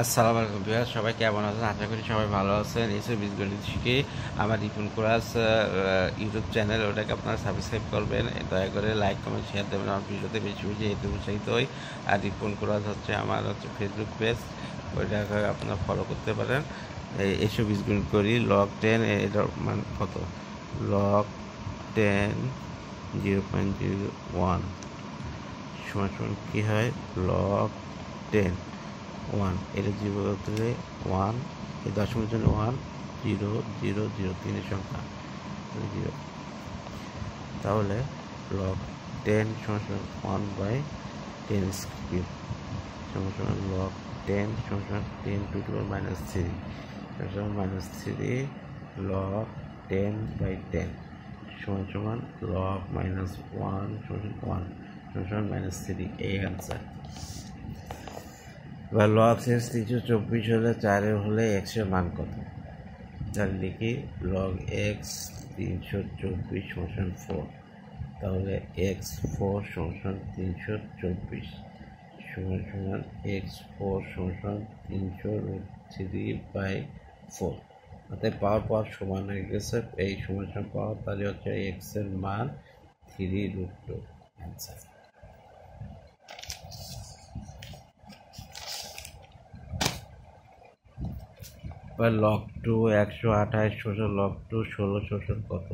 আসসালামু আলাইকুম ভিউয়ার্স, সবাই কেমন আছেন? আশা করি সবাই ভালো আছেন। এসে বীজগণিত শিখে আমার রিপন কোরাস ইউটিউব চ্যানেল, ওটাকে আপনারা সাবস্ক্রাইব করবেন। দয়া করে লাইক কমেন্ট শেয়ার দেবেন আমার ভিডিওতে বেশি বেশি, এতে উৎসাহিত হই। আর রিপন কোরাস হচ্ছে আমার ফেসবুক পেজ, ওইটাকে আপনারা ফলো করতে পারেন। এসে বীজগণিত করি লগ 10, এটার মান কত? লগ 10 0.01 সমান সমান কী হয়? লগ 10 1, এটা জিরো তুলে 1, এই দশমিকের জন্য 1 0 0 0 তিনের সংখ্যা 0। তাহলে লগ 10 সমান সমান 1/10 কিউব সমান সমান লগ 10 সমান সমান 10 টু দি পাওয়ার -3 সমান -3 লগ 10/10 সমান সমান লগ -1 সমান সমান 1 সমান সমান -3। এই অ্যান্সার। এবার লগ এক্স 324 হলে 4 হলে এক্সের মান কত? তাহলে লিখি লগ এক্স 324 সমান 4। তাহলে এক্স 4 সমান 324 সমান সমান এক্স 4 সমান 303/4। অর্থাৎ পাওয়ার সমান হয়ে গেছে। এই সমান পাওয়ার, তাহলে হচ্ছে এক্সের মান 3√2 অ্যান্সার। এবার লগ 2 128 শোষণ লগ 2 16 শোষণ কত?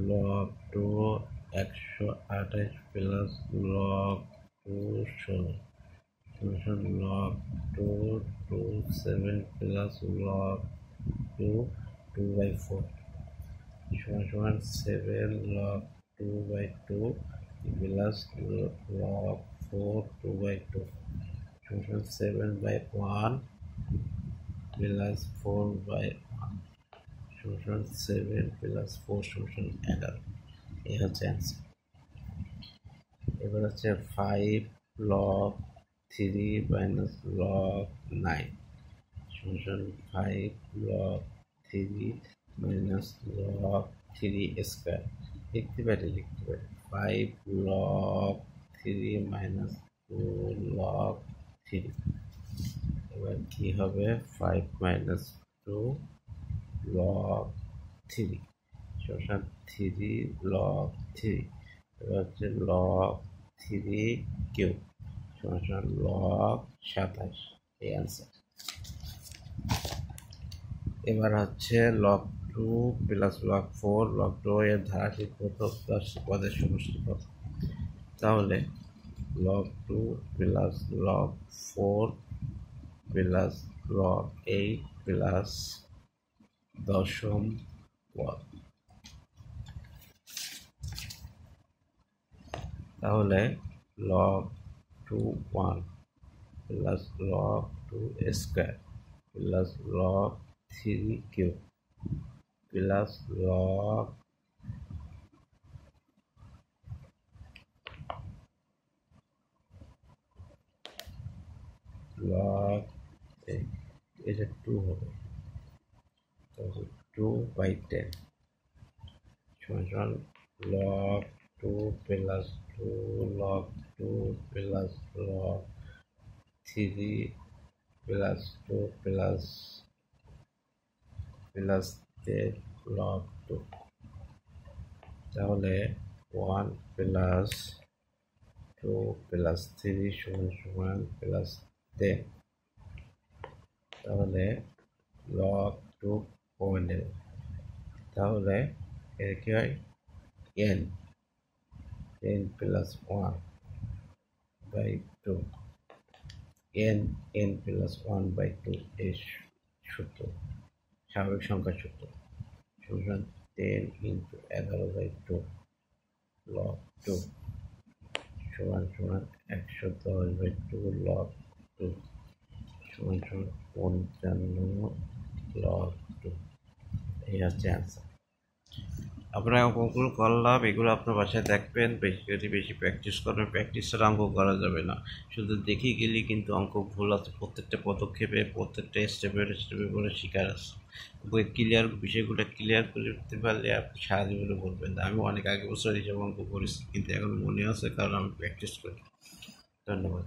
লগ 2 128 প্লাস লগ 2 16 শোষণ লগ 2 27 প্লাস লগ 2 2/4 সমান 7 লগ 2/2 প্লাস লগ 4 2/2 সমান 7/1 প্লাস 4/1 সমান 7 প্লাস 4 সমান 11। এই হচ্ছে অ্যান্সার। এবার হচ্ছে 5 লগ 3 মাইনাস লগ 9 সমান 5 লগ 3 মাইনাস লগ 3 স্কোয়ার। লিখতে পারি 5 লগ 3 মাইনাস 2 লগ 3। এবার কি হবে? 5 মাইনাস 2 লগ 3 সমান 3 লগ 3। এবার হচ্ছে লগ 3 কিউব সমান লগ 27। এই অ্যান্সার। এবার হচ্ছে লগ 2 প্লাস লগ 4 লগ 2 এর ধারাটির প্রথম 10 পদের সমষ্টি কত? তাহলে log 2 plus log 4 plus log 8 plus দশম পদ। তাহলে log 2 1 plus log 2 square plus log 3 cube plus log log এটা 2 হবে, 2/10 সমান log 2 plus 2 log 2 plus log 3 plus 2 plus plus 10 log 2। তাহলে 1 প্লাস 2 প্লাস 3 সমান প্লাস 10। তাহলে লগ 2 কমে নেবে। তাহলে এর কি হয়? n প্লাস 1/2 n প্লাস 1/2 এই সূত্র, স্বাভাবিক সংখ্যার সূত্র সমান 10 ইন্টু 11/2 লগ 2 সমান 110/2 লগ 2 সমান 55 লগ 2। এই হচ্ছে অ্যান্সার। আপনারা অঙ্কগুলো করলাম, এগুলো আপনার বাসায় দেখবেন, বেশি প্র্যাকটিস করবেন। প্র্যাকটিস ছাড়া অঙ্ক করা যাবে না। শুধু দেখে গেলেই কিন্তু অঙ্ক ভুল আছে। প্রত্যেকটা পদক্ষেপে প্রত্যেকটা স্টেপে করে শিকার আছে। বিষয়গুলো ক্লিয়ার করতে পারলে আপনি সারা জীবনে বলবেন। আমি অনেক আগে বছর হিসাবে অঙ্ক করেছি, কিন্তু এখন মনে আছে, কারণ আমি প্র্যাকটিস করি। ধন্যবাদ।